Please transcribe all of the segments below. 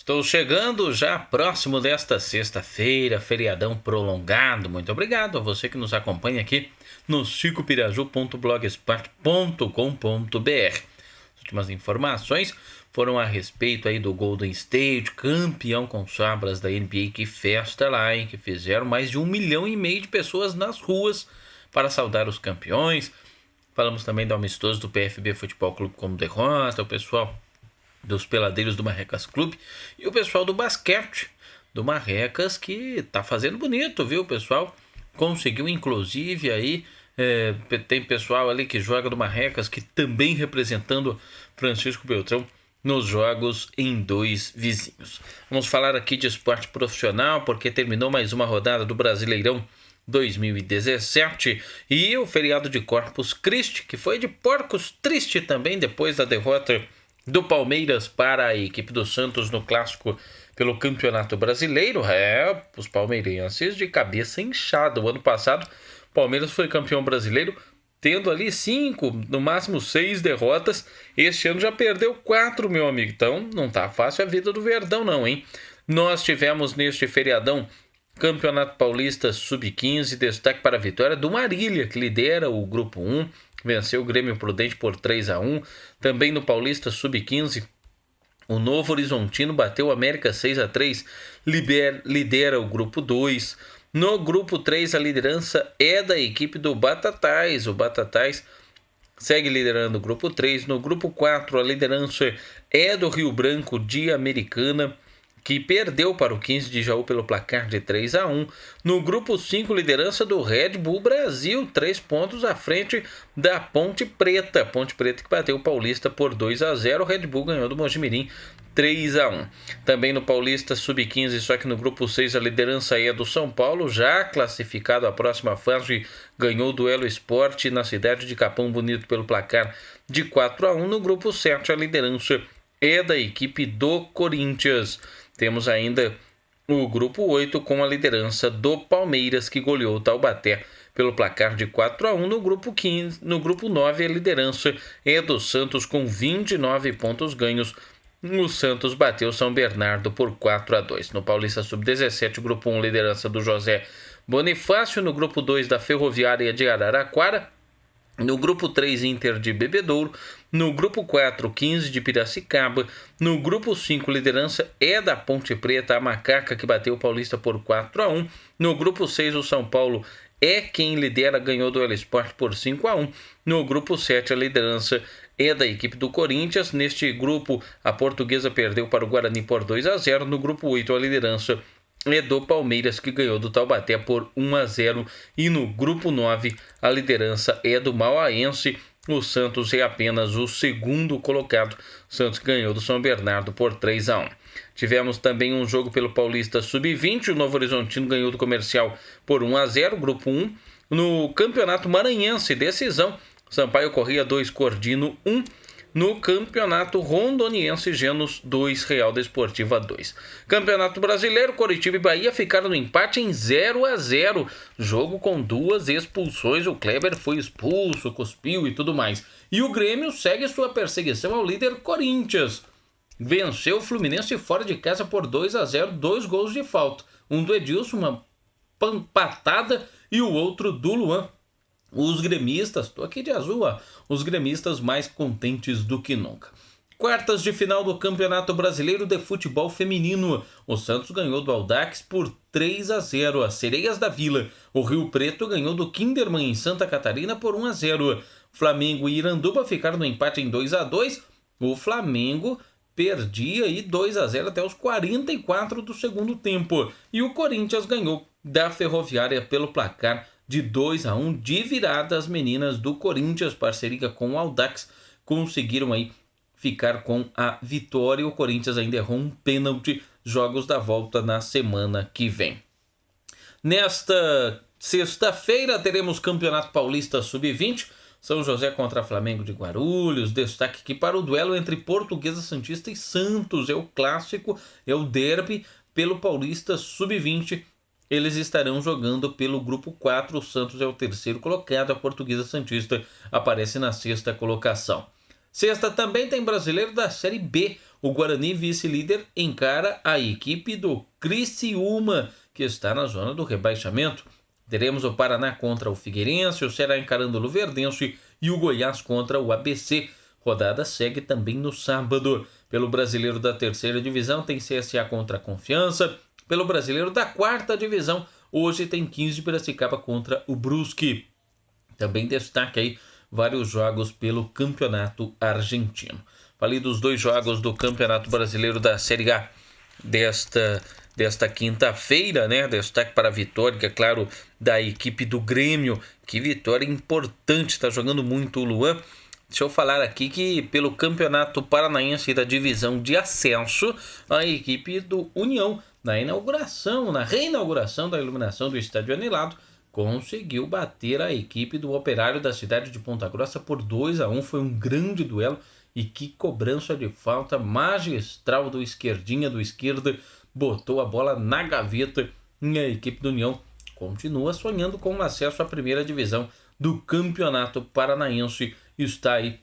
Estou chegando já próximo desta sexta-feira, feriadão prolongado. Muito obrigado a você que nos acompanha aqui no chicopiraju.blogspot.com.br. As últimas informações foram a respeito aí do Golden State, campeão com sobras da NBA. Que festa lá, hein? Que fizeram mais de 1,5 milhão de pessoas nas ruas para saudar os campeões. Falamos também do amistoso do PFB Futebol Clube como derrota, o pessoal dos peladeiros do Marrecas Clube e o pessoal do basquete do Marrecas, que tá fazendo bonito, viu? O pessoal conseguiu inclusive aí, tem pessoal ali que joga do Marrecas que também representando Francisco Beltrão nos jogos em 2 vizinhos. Vamos falar aqui de esporte profissional, porque terminou mais uma rodada do Brasileirão 2017 e o feriado de Corpus Christi, que foi de porcos triste também depois da derrota do Palmeiras para a equipe do Santos no clássico pelo Campeonato Brasileiro. Os palmeirenses de cabeça inchada. O ano passado o Palmeiras foi campeão brasileiro tendo ali 5, no máximo 6 derrotas. Este ano já perdeu 4, meu amigo. Então não tá fácil a vida do Verdão não, hein? Nós tivemos neste feriadão Campeonato Paulista Sub-15, destaque para a vitória do Marília, que lidera o Grupo 1, venceu o Grêmio Prudente por 3-1. Também no Paulista Sub-15, o Novo Horizontino bateu o América 6-3, lidera o Grupo 2. No Grupo 3, a liderança é da equipe do Batatais. O Batatais segue liderando o Grupo 3. No Grupo 4, a liderança é do Rio Branco de Americana, que perdeu para o 15 de Jaú pelo placar de 3-1. No Grupo 5, liderança do Red Bull Brasil, 3 pontos à frente da Ponte Preta. Ponte Preta que bateu o Paulista por 2-0. O Red Bull ganhou do Mojimirim 3-1. Também no Paulista Sub-15, só que no Grupo 6, a liderança é do São Paulo, já classificado à próxima fase, ganhou o Duelo Esporte na cidade de Capão Bonito pelo placar de 4-1. No Grupo 7, a liderança é da equipe do Corinthians. Temos ainda o Grupo 8 com a liderança do Palmeiras, que goleou o Taubaté pelo placar de 4-1. No Grupo 9, a liderança é do Santos com 29 pontos ganhos. O Santos bateu São Bernardo por 4-2. No Paulista Sub-17, Grupo 1, liderança do José Bonifácio. No Grupo 2, da Ferroviária de Araraquara. No Grupo 3, Inter de Bebedouro. No Grupo 4, 15 de Piracicaba. No Grupo 5, liderança é da Ponte Preta, a Macaca, que bateu o Paulista por 4-1. No Grupo 6, o São Paulo é quem lidera, ganhou do Duelo Esporte por 5-1. No Grupo 7, a liderança é da equipe do Corinthians. Neste grupo, a Portuguesa perdeu para o Guarani por 2-0. No Grupo 8, a liderança é do Palmeiras, que ganhou do Taubaté por 1-0. E no Grupo 9, a liderança é do Mauaense. O Santos é apenas o segundo colocado. O Santos ganhou do São Bernardo por 3-1. Tivemos também um jogo pelo Paulista Sub-20. O Novo Horizontino ganhou do Comercial por 1-0, Grupo 1. No Campeonato Maranhense, decisão, Sampaio Corrêa 2, Cordino 1. No Campeonato Rondoniense, Genos 2, Real Desportiva 2. Campeonato Brasileiro, Coritiba e Bahia ficaram no empate em 0-0. Jogo com 2 expulsões. O Kleber foi expulso, cuspiu e tudo mais. E o Grêmio segue sua perseguição ao líder Corinthians. Venceu o Fluminense fora de casa por 2-0, 2 gols de falta. Um do Edilson, uma patada, e o outro do Luan. Os gremistas, tô aqui de azul, ó, os gremistas mais contentes do que nunca. Quartas de final do Campeonato Brasileiro de Futebol Feminino. O Santos ganhou do Audax por 3-0. As Sereias da Vila. O Rio Preto ganhou do Kinderman em Santa Catarina por 1-0. Flamengo e Iranduba ficaram no empate em 2-2. O Flamengo perdia aí 2-0 até os 44 do segundo tempo. E o Corinthians ganhou da Ferroviária pelo placar de 2-1 de virada. As meninas do Corinthians, parceria com o Audax, conseguiram aí ficar com a vitória. O Corinthians ainda errou um pênalti. Jogos da volta na semana que vem. Nesta sexta-feira teremos Campeonato Paulista Sub-20. São José contra Flamengo de Guarulhos. Destaque aqui para o duelo entre Portuguesa Santista e Santos. É o clássico, é o derby pelo Paulista Sub-20. Eles estarão jogando pelo Grupo 4. O Santos é o terceiro colocado. A Portuguesa Santista aparece na sexta colocação. Sexta também tem brasileiro da Série B. O Guarani, vice-líder, encara a equipe do Criciúma, que está na zona do rebaixamento. Teremos o Paraná contra o Figueirense, o Ceará encarando o Luverdense e o Goiás contra o ABC. Rodada segue também no sábado. Pelo Brasileiro da terceira divisão tem CSA contra a Confiança. Pelo Brasileiro da quarta divisão, hoje tem 15 de Piracicaba contra o Brusque. Também destaque aí vários jogos pelo Campeonato Argentino. Falei dos 2 jogos do Campeonato Brasileiro da Série A desta quinta-feira, né? Destaque para a vitória, claro, da equipe do Grêmio. Que vitória importante, está jogando muito o Luan. Deixa eu falar aqui que pelo Campeonato Paranaense da divisão de acesso, a equipe do União, na reinauguração da iluminação do Estádio Anelado, conseguiu bater a equipe do Operário da cidade de Ponta Grossa por 2-1. Foi um grande duelo e que cobrança de falta magistral do esquerdinha, do esquerda, botou a bola na gaveta e a equipe do União continua sonhando com o acesso à primeira divisão do Campeonato Paranaense. Está aí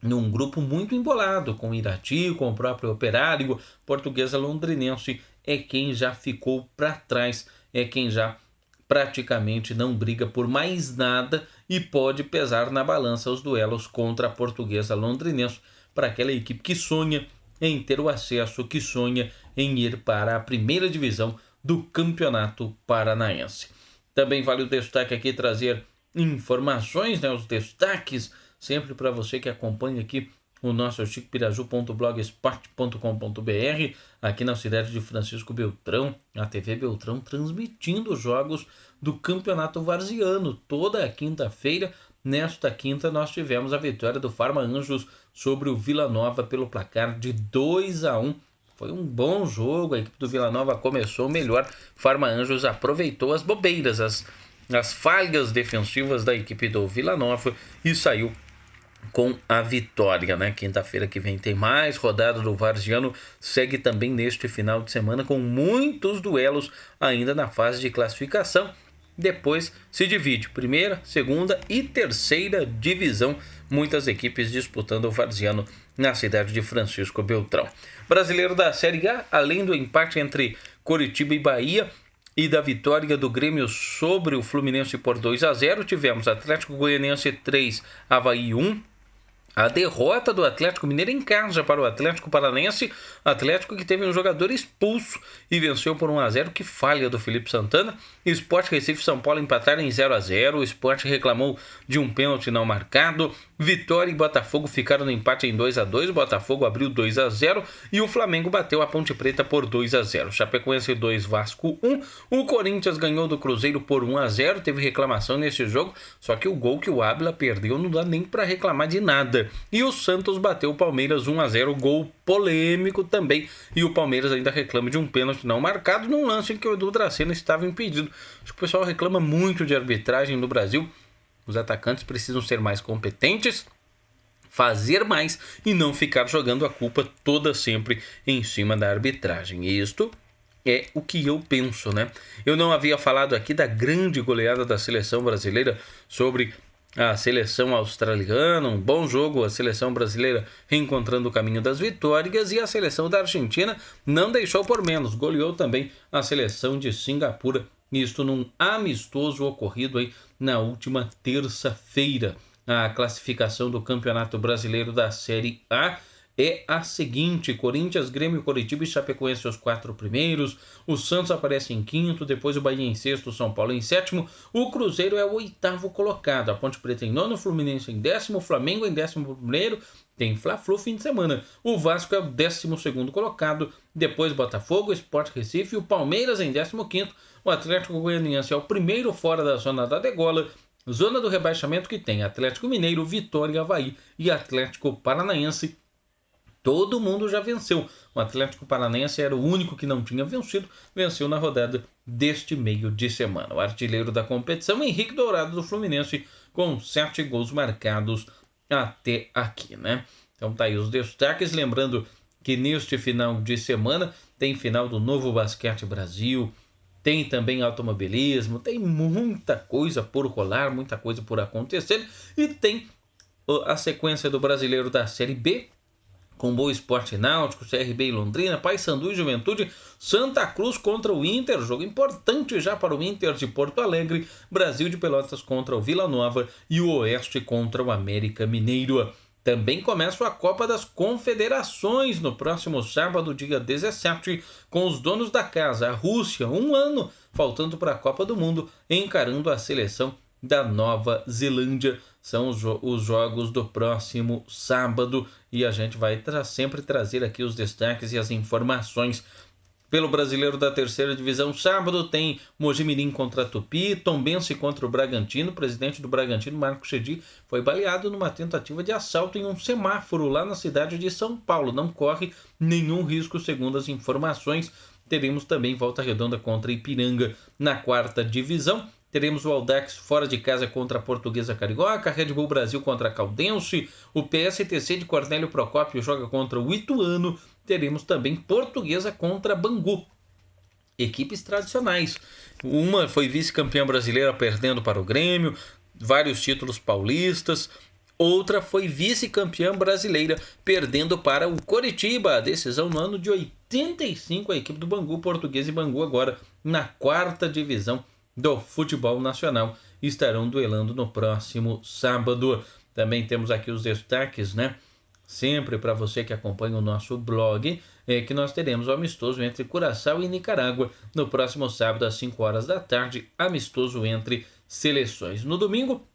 num grupo muito embolado, com Irati, com o próprio Operário. Portuguesa Londrinense é quem já ficou para trás, é quem já praticamente não briga por mais nada e pode pesar na balança os duelos contra a Portuguesa Londrinense, para aquela equipe que sonha em ter o acesso, que sonha em ir para a primeira divisão do Campeonato Paranaense. Também vale o destaque aqui trazer informações, né, os destaques sempre para você que acompanha aqui o nosso chicopiraju.blogspot.com.br, aqui na cidade de Francisco Beltrão, a TV Beltrão transmitindo os jogos do Campeonato Varziano toda a quinta-feira. Nesta quinta nós tivemos a vitória do Farma Anjos sobre o Vila Nova pelo placar de 2-1. Foi um bom jogo, a equipe do Vila Nova começou melhor, Farma Anjos aproveitou as bobeiras, as falhas defensivas da equipe do Vila Nova e saiu com a vitória, né? Quinta-feira que vem tem mais rodada do Varziano, segue também neste final de semana com muitos duelos ainda na fase de classificação. Depois se divide primeira, segunda e terceira divisão, muitas equipes disputando o Varziano na cidade de Francisco Beltrão. Brasileiro da Série A, além do empate entre Coritiba e Bahia e da vitória do Grêmio sobre o Fluminense por 2-0, tivemos Atlético Goianiense 3, Avaí 1. A derrota do Atlético Mineiro em casa para o Atlético Paranaense, Atlético que teve um jogador expulso e venceu por 1-0, que falha do Felipe Santana. Sport Recife e São Paulo empataram em 0-0, o Sport reclamou de um pênalti não marcado. Vitória e Botafogo ficaram no empate em 2-2, o Botafogo abriu 2-0 e o Flamengo bateu a Ponte Preta por 2-0. Chapecoense 2, Vasco 1, o Corinthians ganhou do Cruzeiro por 1-0, teve reclamação nesse jogo, só que o gol que o Ábila perdeu não dá nem para reclamar de nada. E o Santos bateu o Palmeiras 1-0, gol polêmico também, e o Palmeiras ainda reclama de um pênalti não marcado num lance em que o Edu Dracena estava impedido. Acho que o pessoal reclama muito de arbitragem no Brasil. Os atacantes precisam ser mais competentes, fazer mais e não ficar jogando a culpa toda sempre em cima da arbitragem. E isto é o que eu penso, né? Eu não havia falado aqui da grande goleada da seleção brasileira sobre a seleção australiana, um bom jogo, a seleção brasileira reencontrando o caminho das vitórias, e a seleção da Argentina não deixou por menos, goleou também a seleção de Singapura, isto num amistoso ocorrido aí na última terça-feira. A classificação do Campeonato Brasileiro da Série A é a seguinte: Corinthians, Grêmio, Coritiba e Chapecoense os 4 primeiros, o Santos aparece em quinto, depois o Bahia em sexto, o São Paulo em sétimo, o Cruzeiro é o 8º colocado, a Ponte Preta em nono, o Fluminense em décimo, o Flamengo em 11º, tem Fla-Flu fim de semana, o Vasco é o 12º colocado, depois Botafogo, Sport Recife e o Palmeiras em 15º, o Atlético Goianiense é o primeiro fora da zona da degola, zona do rebaixamento que tem Atlético Mineiro, Vitória, Avaí e Atlético Paranaense. Todo mundo já venceu. O Atlético Paranaense era o único que não tinha vencido, venceu na rodada deste meio de semana. O artilheiro da competição, Henrique Dourado do Fluminense, com 7 gols marcados até aqui, né? Então tá aí os destaques, lembrando que neste final de semana tem final do Novo Basquete Brasil, tem também automobilismo, tem muita coisa por rolar, muita coisa por acontecer, e tem a sequência do Brasileiro da Série B, com Boa Esporte Náutico, CRB e Londrina, Paysandu e Juventude, Santa Cruz contra o Inter, jogo importante já para o Inter de Porto Alegre, Brasil de Pelotas contra o Vila Nova e o Oeste contra o América Mineiro. Também começa a Copa das Confederações no próximo sábado, dia 17, com os donos da casa, a Rússia, um ano faltando para a Copa do Mundo, encarando a seleção da Nova Zelândia. São os jogos do próximo sábado e a gente vai sempre trazer aqui os destaques e as informações. Pelo Brasileiro da Terceira Divisão, sábado tem Mojimirim contra Tupi, Tombense contra o Bragantino. O presidente do Bragantino, Marco Chedi, foi baleado numa tentativa de assalto em um semáforo lá na cidade de São Paulo. Não corre nenhum risco, segundo as informações. Teremos também Volta Redonda contra Ipiranga na quarta divisão. Teremos o Audax fora de casa contra a Portuguesa Carioca, Red Bull Brasil contra a Caldense, o PSTC de Cornélio Procópio joga contra o Ituano, teremos também Portuguesa contra Bangu. Equipes tradicionais. Uma foi vice-campeã brasileira perdendo para o Grêmio, vários títulos paulistas. Outra foi vice-campeã brasileira perdendo para o Coritiba. A decisão no ano de 85, a equipe do Bangu, Portuguesa e Bangu agora na quarta divisão do futebol nacional estarão duelando no próximo sábado. Também temos aqui os destaques, né? Sempre para você que acompanha o nosso blog, que nós teremos o amistoso entre Curaçao e Nicarágua no próximo sábado às 5 horas da tarde, amistoso entre seleções. No domingo,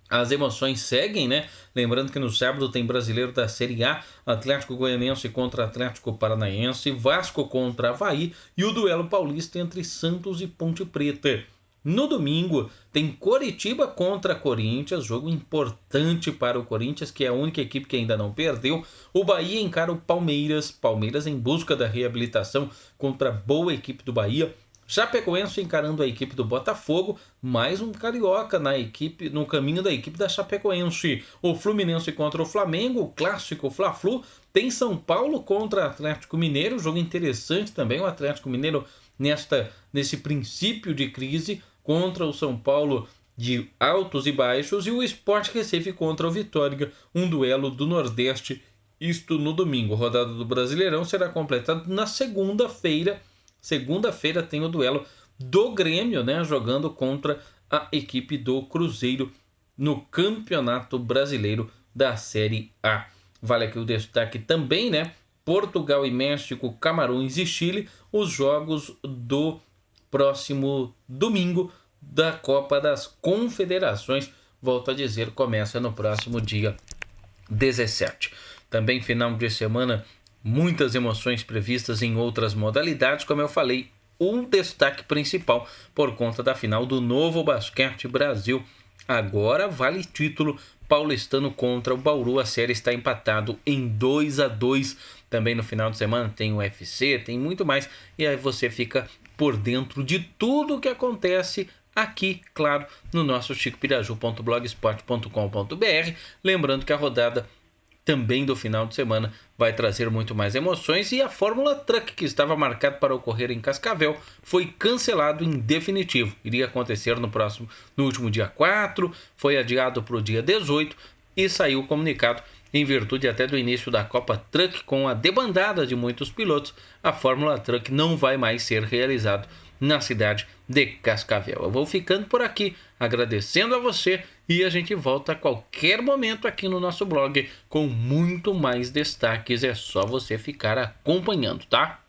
as emoções seguem, né? Lembrando que no sábado tem Brasileiro da Série A, Atlético Goianiense contra Atlético Paranaense, Vasco contra Avaí e o duelo paulista entre Santos e Ponte Preta. No domingo, tem Coritiba contra Corinthians, jogo importante para o Corinthians, que é a única equipe que ainda não perdeu. O Bahia encara o Palmeiras em busca da reabilitação contra a boa equipe do Bahia. Chapecoense encarando a equipe do Botafogo, mais um carioca no caminho da equipe da Chapecoense. O Fluminense contra o Flamengo, o clássico Fla-Flu. Tem São Paulo contra Atlético Mineiro, jogo interessante também, o Atlético Mineiro nesse princípio de crise, contra o São Paulo de altos e baixos, e o Sport Recife contra o Vitória, um duelo do Nordeste, isto no domingo. A rodada do Brasileirão será completada na segunda-feira. Segunda-feira tem o duelo do Grêmio, né, jogando contra a equipe do Cruzeiro no Campeonato Brasileiro da Série A. Vale aqui o destaque também, né? Portugal e México, Camarões e Chile, os jogos do próximo domingo da Copa das Confederações. Volto a dizer, começa no próximo dia 17. Também final de semana, muitas emoções previstas em outras modalidades, como eu falei, um destaque principal por conta da final do Novo Basquete Brasil. Agora vale título paulistano contra o Bauru, a série está empatado em 2-2. Também no final de semana tem o UFC, tem muito mais, e aí você fica por dentro de tudo o que acontece aqui, claro, no nosso chicopiraju.blogspot.com.br. Lembrando que a rodada também do final de semana vai trazer muito mais emoções, e a Fórmula Truck, que estava marcada para ocorrer em Cascavel, foi cancelado em definitivo. Iria acontecer no último dia 4, foi adiado para o dia 18 e saiu o comunicado em virtude até do início da Copa Truck, com a debandada de muitos pilotos. A Fórmula Truck não vai mais ser realizado na cidade de Cascavel. Eu vou ficando por aqui, agradecendo a você, e a gente volta a qualquer momento aqui no nosso blog com muito mais destaques. É só você ficar acompanhando, tá?